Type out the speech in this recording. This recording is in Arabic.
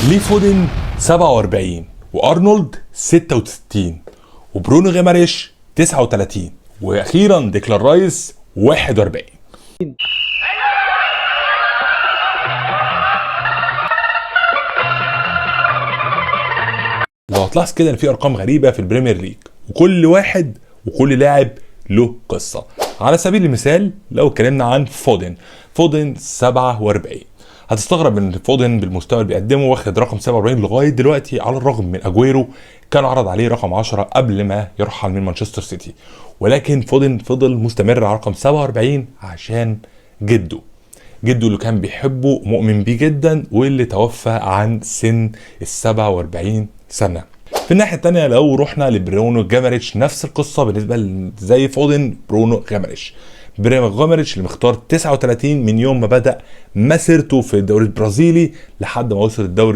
ليه فودن 47 وارنولد 66 وبرونو غيماريش 39 واخيرا ديكلان رايس 41. لو هتلاحظ كده ان في ارقام غريبه في البريمير ليج، وكل واحد وكل لاعب له قصه. على سبيل المثال لو اتكلمنا عن فودن 47، هتستغرب ان فودن بالمستوى اللي بيقدمه واخد رقم 47 لغايه دلوقتي، على الرغم من اجويرو كان عرض عليه رقم 10 قبل ما يرحل من مانشستر سيتي، ولكن فودن فضل مستمر على رقم 47 عشان جده اللي كان بيحبه ومؤمن بيه جدا، واللي توفى عن سن ال 47 سنه. في الناحيه الثانيه لو رحنا لبرونو غيماريش، نفس القصه بالنسبه زي فودن. برونو غيماريش اللي مختار 39 من يوم ما بدأ مسيرته في الدوري البرازيلي لحد ما وصل الدوري